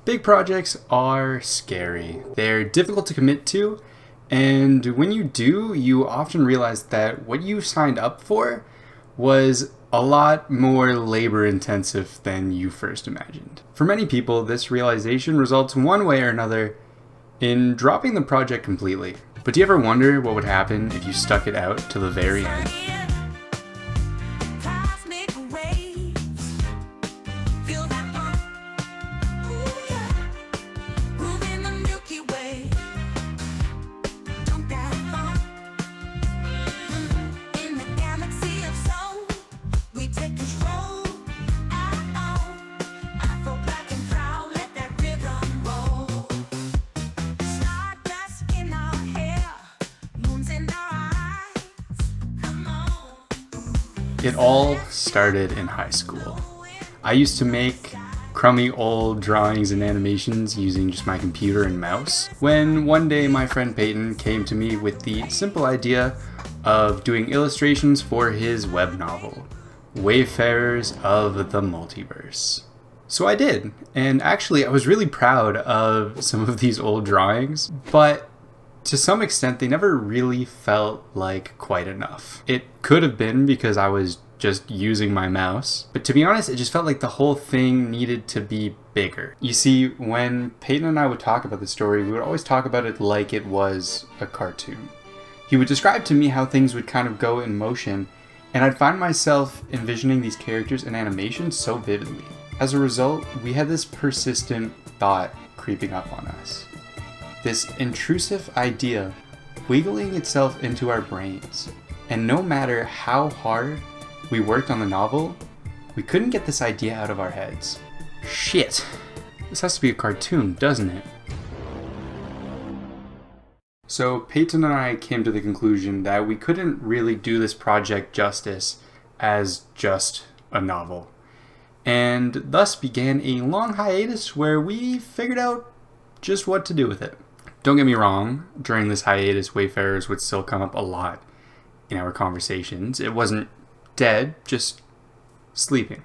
Big projects are scary. They're difficult to commit to, and when you do, you often realize that what you signed up for was a lot more labor intensive than you first imagined. For many people, this realization results one way or another in dropping the project completely. But do you ever wonder what would happen if you stuck it out to the very end? It all started in high school. I used to make crummy old drawings and animations using just my computer and mouse, when one day my friend Peyton came to me with the simple idea of doing illustrations for his web novel, Wayfarers of the Multiverse. So I did, and actually I was really proud of some of these old drawings, but to some extent, they never really felt like quite enough. It could have been because I was just using my mouse, but to be honest, it just felt like the whole thing needed to be bigger. You see, when Peyton and I would talk about the story, we would always talk about it like it was a cartoon. He would describe to me how things would kind of go in motion, and I'd find myself envisioning these characters in animation so vividly. As a result, we had this persistent thought creeping up on us. This intrusive idea wiggling itself into our brains. And no matter how hard we worked on the novel, we couldn't get this idea out of our heads. Shit, this has to be a cartoon, doesn't it? So Peyton and I came to the conclusion that we couldn't really do this project justice as just a novel. And thus began a long hiatus where we figured out just what to do with it. Don't get me wrong, during this hiatus, Wayfarers would still come up a lot in our conversations. It wasn't dead, just sleeping.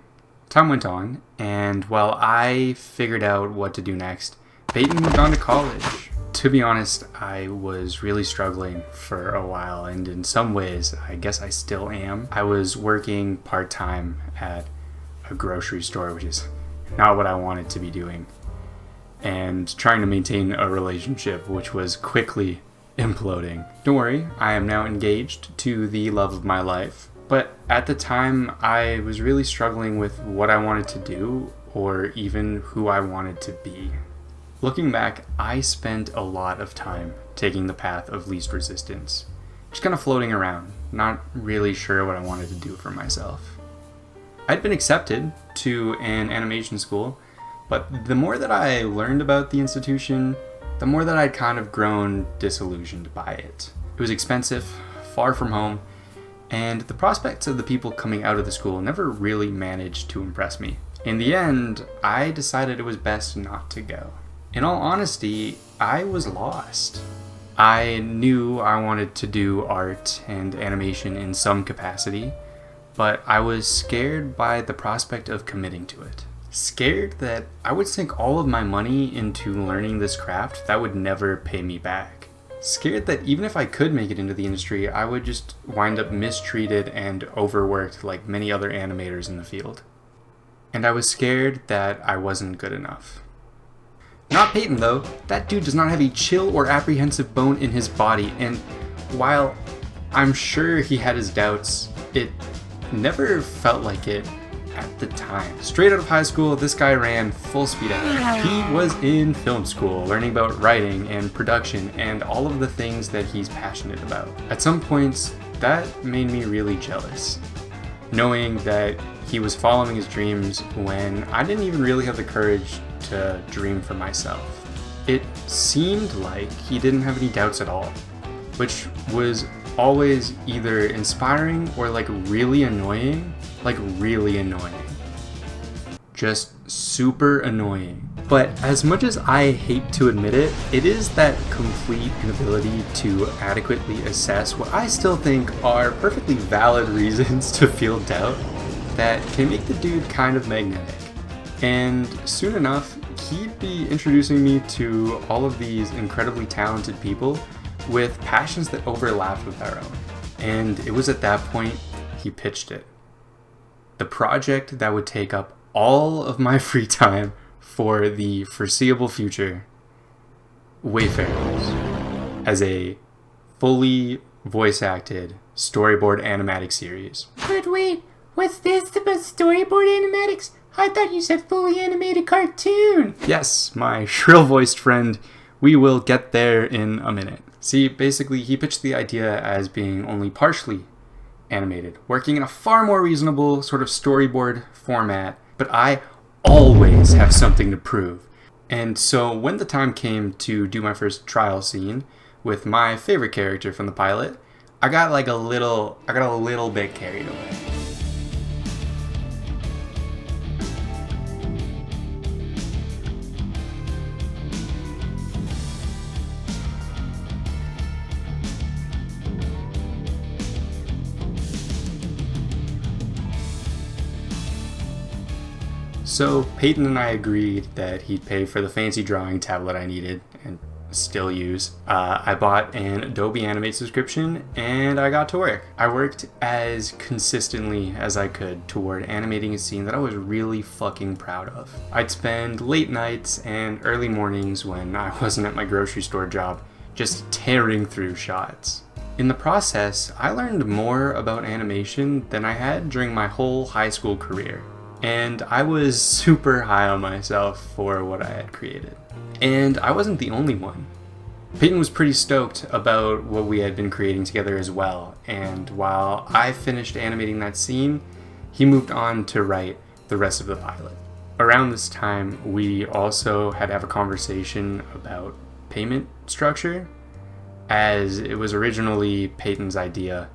Time went on, and while I figured out what to do next, Peyton moved on to college. To be honest, I was really struggling for a while, and in some ways, I guess I still am. I was working part-time at a grocery store, which is not what I wanted to be doing, and trying to maintain a relationship which was quickly imploding. Don't worry, I am now engaged to the love of my life, but at the time I was really struggling with what I wanted to do or even who I wanted to be. Looking back, I spent a lot of time taking the path of least resistance, just kind of floating around, not really sure what I wanted to do for myself. I'd been accepted to an animation school, but the more that I learned about the institution, the more that I'd kind of grown disillusioned by it. It was expensive, far from home, and the prospects of the people coming out of the school never really managed to impress me. In the end, I decided it was best not to go. In all honesty, I was lost. I knew I wanted to do art and animation in some capacity, but I was scared by the prospect of committing to it. Scared that I would sink all of my money into learning this craft that would never pay me back. Scared that even if I could make it into the industry, I would just wind up mistreated and overworked like many other animators in the field. And I was scared that I wasn't good enough. Not Peyton though. That dude does not have a chill or apprehensive bone in his body, and while I'm sure he had his doubts, it never felt like it at the time. Straight out of high school, this guy ran full speed ahead. He was in film school, learning about writing and production and all of the things that he's passionate about. At some points, that made me really jealous, knowing that he was following his dreams when I didn't even really have the courage to dream for myself. It seemed like he didn't have any doubts at all, which was always either inspiring or like really annoying. Just super annoying. But as much as I hate to admit it, it is that complete inability to adequately assess what I still think are perfectly valid reasons to feel doubt that can make the dude kind of magnetic. And soon enough, he'd be introducing me to all of these incredibly talented people with passions that overlapped with our own. And it was at that point he pitched it. The project that would take up all of my free time for the foreseeable future, Wayfarers, as a fully voice-acted storyboard animatic series. But wait, what's this about storyboard animatics? I thought you said fully animated cartoon! Yes, my shrill-voiced friend, we will get there in a minute. See, basically, he pitched the idea as being only partially animated, working in a far more reasonable sort of storyboard format, but I always have something to prove. And so when the time came to do my first trial scene with my favorite character from the pilot, I got a little bit carried away. So Peyton and I agreed that he'd pay for the fancy drawing tablet I needed and still use. I bought an Adobe Animate subscription and I got to work. I worked as consistently as I could toward animating a scene that I was really fucking proud of. I'd spend late nights and early mornings when I wasn't at my grocery store job just tearing through shots. In the process, I learned more about animation than I had during my whole high school career. And I was super high on myself for what I had created. And I wasn't the only one. Peyton was pretty stoked about what we had been creating together as well, and while I finished animating that scene, he moved on to write the rest of the pilot. Around this time, we also had to have a conversation about payment structure, as it was originally Peyton's idea,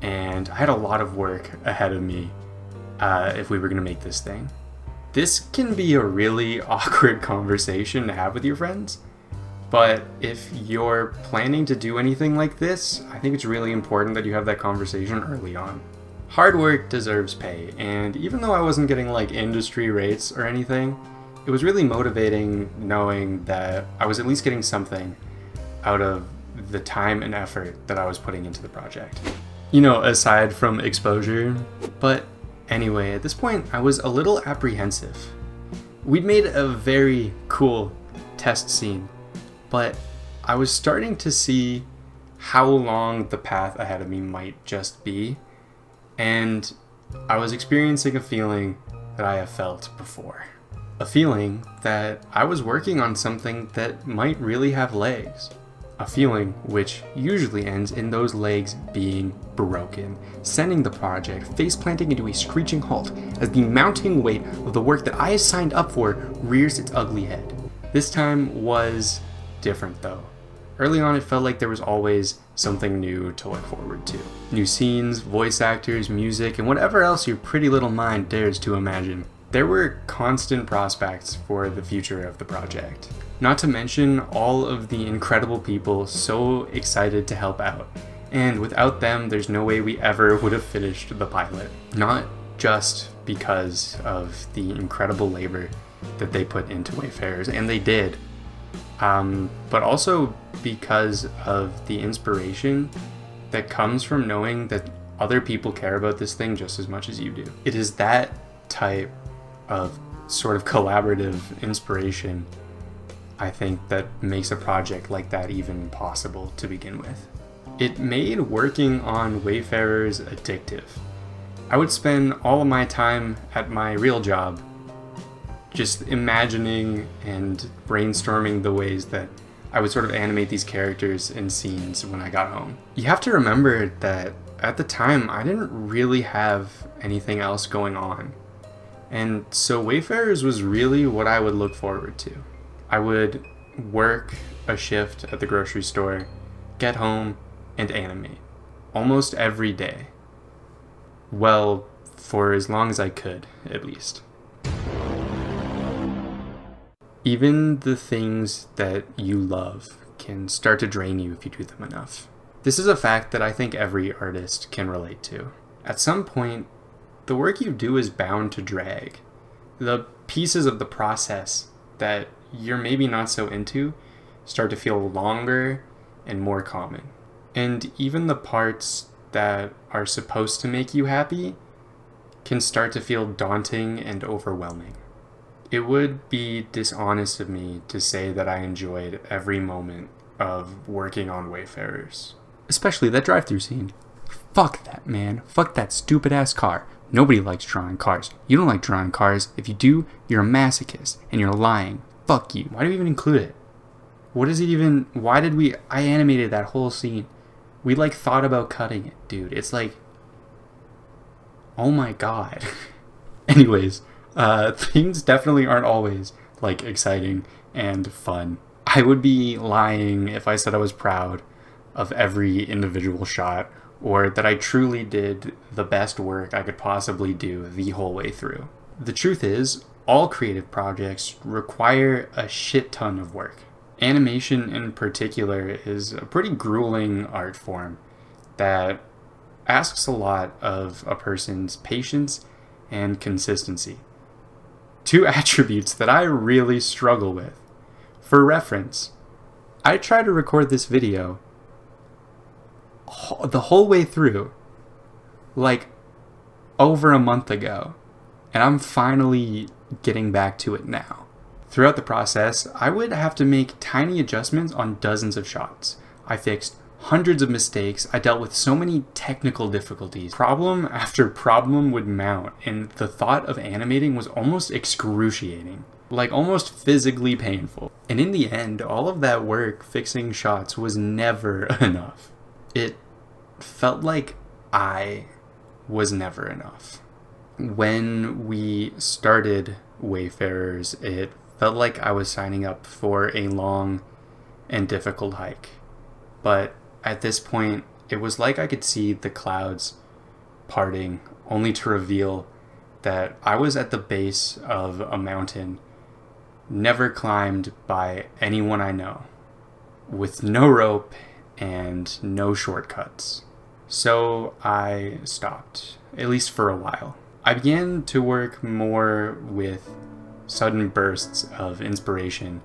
and I had a lot of work ahead of me if we were going to make this thing. This can be a really awkward conversation to have with your friends, but if you're planning to do anything like this, I think it's really important that you have that conversation early on. Hard work deserves pay, and even though I wasn't getting industry rates or anything, it was really motivating knowing that I was at least getting something out of the time and effort that I was putting into the project. Aside from exposure, but anyway, at this point, I was a little apprehensive. We'd made a very cool test scene, but I was starting to see how long the path ahead of me might just be, and I was experiencing a feeling that I have felt before. A feeling that I was working on something that might really have legs. A feeling which usually ends in those legs being broken, sending the project face-planting into a screeching halt as the mounting weight of the work that I signed up for rears its ugly head. This time was different though. Early on it felt like there was always something new to look forward to. New scenes, voice actors, music, and whatever else your pretty little mind dares to imagine. There were constant prospects for the future of the project. Not to mention all of the incredible people so excited to help out. And without them, there's no way we ever would have finished the pilot. Not just because of the incredible labor that they put into Wayfarers, and they did, but also because of the inspiration that comes from knowing that other people care about this thing just as much as you do. It is that type of sort of collaborative inspiration, I think, that makes a project like that even possible to begin with. It made working on Wayfarers addictive. I would spend all of my time at my real job just imagining and brainstorming the ways that I would sort of animate these characters in scenes when I got home. You have to remember that at the time I didn't really have anything else going on. And so Wayfarers was really what I would look forward to. I would work a shift at the grocery store, get home, and animate. Almost every day. Well, for as long as I could, at least. Even the things that you love can start to drain you if you do them enough. This is a fact that I think every artist can relate to. At some point, the work you do is bound to drag. The pieces of the process that you're maybe not so into start to feel longer and more common. And even the parts that are supposed to make you happy can start to feel daunting and overwhelming. It would be dishonest of me to say that I enjoyed every moment of working on Wayfarers. Especially that drive-thru scene. Fuck that, man. Fuck that stupid-ass car. Nobody likes drawing cars. You don't like drawing cars. If you do, you're a masochist, and you're lying. Fuck you. Why do we even include it? What is it even... Why did we... I animated that whole scene. We, thought about cutting it, dude. It's oh my god. Anyways, things definitely aren't always, exciting and fun. I would be lying if I said I was proud of every individual shot, or that I truly did the best work I could possibly do the whole way through. The truth is, all creative projects require a shit ton of work. Animation in particular is a pretty grueling art form that asks a lot of a person's patience and consistency. Two attributes that I really struggle with. For reference, I tried to record this video the whole way through, over a month ago, and I'm finally getting back to it now. Throughout the process, I would have to make tiny adjustments on dozens of shots. I fixed hundreds of mistakes. I dealt with so many technical difficulties. Problem after problem would mount, and the thought of animating was almost excruciating. Almost physically painful. And in the end, all of that work fixing shots was never enough. It felt like I was never enough. When we started Wayfarers, it felt like I was signing up for a long and difficult hike. But at this point, it was like I could see the clouds parting, only to reveal that I was at the base of a mountain never climbed by anyone I know, with no rope and no shortcuts. So I stopped, at least for a while. I began to work more with sudden bursts of inspiration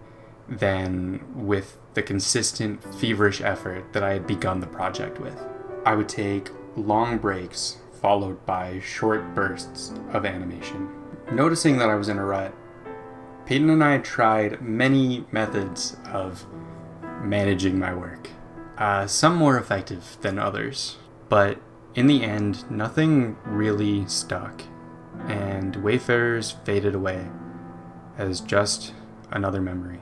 than with the consistent, feverish effort that I had begun the project with. I would take long breaks followed by short bursts of animation. Noticing that I was in a rut, Peyton and I tried many methods of managing my work, some more effective than others, but in the end, nothing really stuck, and Wayfarers faded away as just another memory.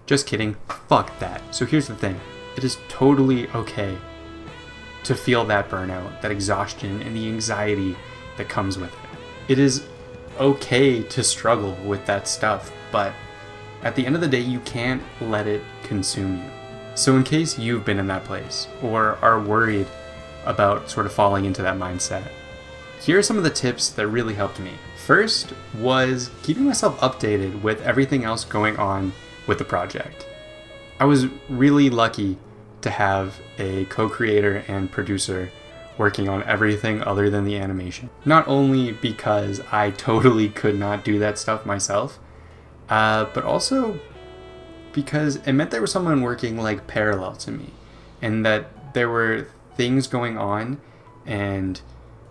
Just kidding, fuck that. So here's the thing, it is totally okay to feel that burnout, that exhaustion, and the anxiety that comes with it. It is okay to struggle with that stuff, but at the end of the day, you can't let it consume you. So in case you've been in that place, or are worried about sort of falling into that mindset, here are some of the tips that really helped me. First was keeping myself updated with everything else going on with the project. I was really lucky to have a co-creator and producer working on everything other than the animation. Not only because I totally could not do that stuff myself, but also because it meant there was someone working parallel to me, and that there were things going on and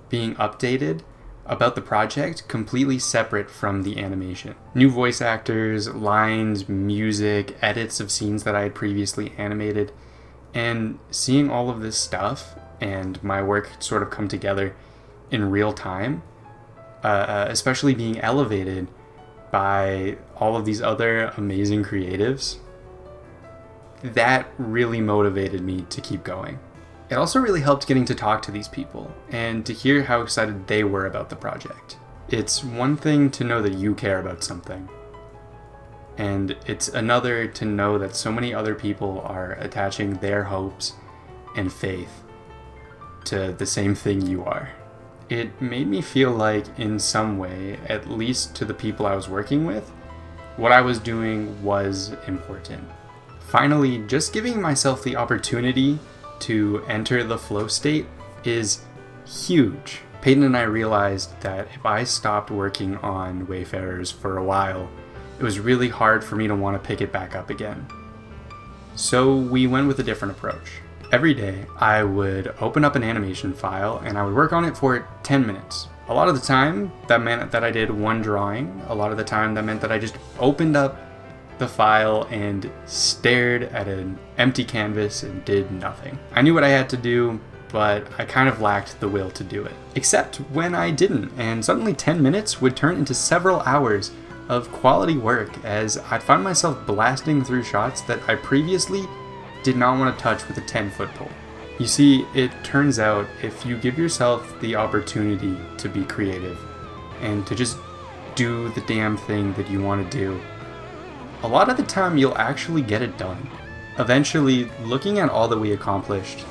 being updated about the project completely separate from the animation. New voice actors, lines, music, edits of scenes that I had previously animated, and seeing all of this stuff and my work sort of come together in real time, especially being elevated by all of these other amazing creatives, that really motivated me to keep going. It also really helped getting to talk to these people and to hear how excited they were about the project. It's one thing to know that you care about something, and it's another to know that so many other people are attaching their hopes and faith to the same thing you are. It made me feel like, in some way, at least to the people I was working with, what I was doing was important. Finally, just giving myself the opportunity to enter the flow state is huge. Peyton and I realized that if I stopped working on Wayfarers for a while, it was really hard for me to want to pick it back up again. So we went with a different approach. Every day, I would open up an animation file and I would work on it for 10 minutes. A lot of the time, that meant that I did one drawing. A lot of the time, that meant that I just opened up the file and stared at an empty canvas and did nothing. I knew what I had to do, but I kind of lacked the will to do it. Except when I didn't, and suddenly 10 minutes would turn into several hours of quality work as I'd find myself blasting through shots that I previously did not want to touch with a 10-foot pole. You see, it turns out if you give yourself the opportunity to be creative and to just do the damn thing that you want to do, a lot of the time you'll actually get it done. Eventually, looking at all that we accomplished,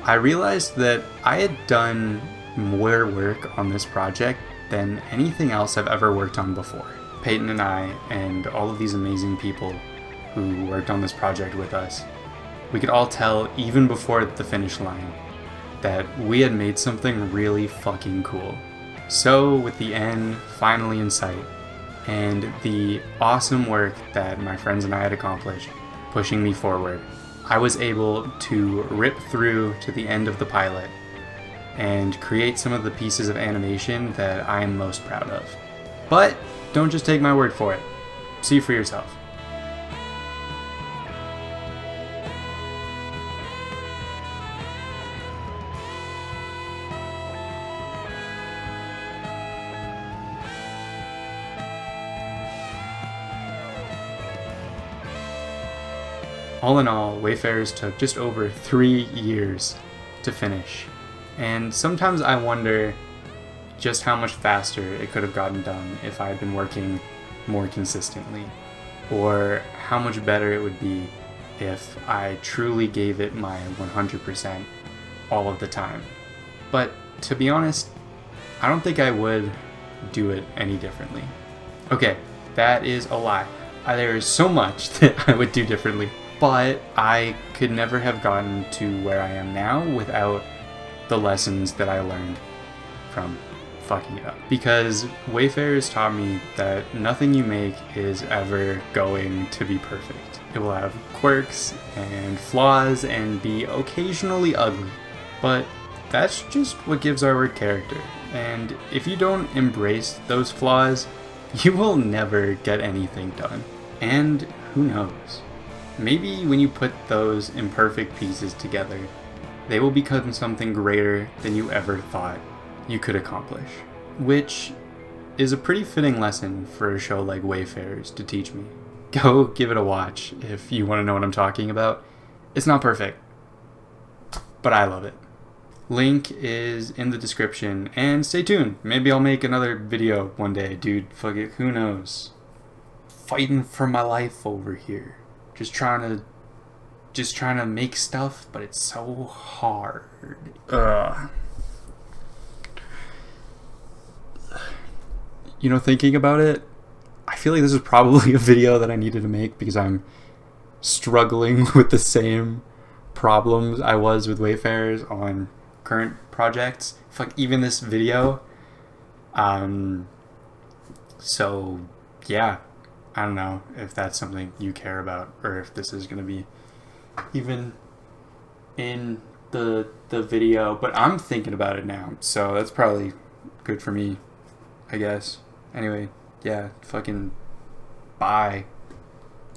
I realized that I had done more work on this project than anything else I've ever worked on before. Peyton and I, and all of these amazing people who worked on this project with us, we could all tell even before the finish line that we had made something really fucking cool. So with the end finally in sight, and the awesome work that my friends and I had accomplished pushing me forward, I was able to rip through to the end of the pilot and create some of the pieces of animation that I am most proud of. But don't just take my word for it. See for yourself. All in all, Wayfarers took just over 3 years to finish, and sometimes I wonder just how much faster it could have gotten done if I had been working more consistently, or how much better it would be if I truly gave it my 100% all of the time. But to be honest, I don't think I would do it any differently. Okay, that is a lie. There is so much that I would do differently. But I could never have gotten to where I am now without the lessons that I learned from fucking it up. Because Wayfarers taught me that nothing you make is ever going to be perfect. It will have quirks and flaws and be occasionally ugly. But that's just what gives our work character. And if you don't embrace those flaws, you will never get anything done. And who knows? Maybe when you put those imperfect pieces together, they will become something greater than you ever thought you could accomplish. Which is a pretty fitting lesson for a show like Wayfarers to teach me. Go give it a watch if you want to know what I'm talking about. It's not perfect, but I love it. Link is in the description, and stay tuned. Maybe I'll make another video one day, dude. Fuck it, who knows? Fighting for my life over here. Just trying to make stuff, but it's so hard. You know, thinking about it, I feel like this is probably a video that I needed to make because I'm struggling with the same problems I was with Wayfarers on current projects. Fuck, even this video. So yeah, I don't know if that's something you care about or if this is gonna be even in the video, but I'm thinking about it now, so that's probably good for me, I guess. Anyway, yeah, fucking bye.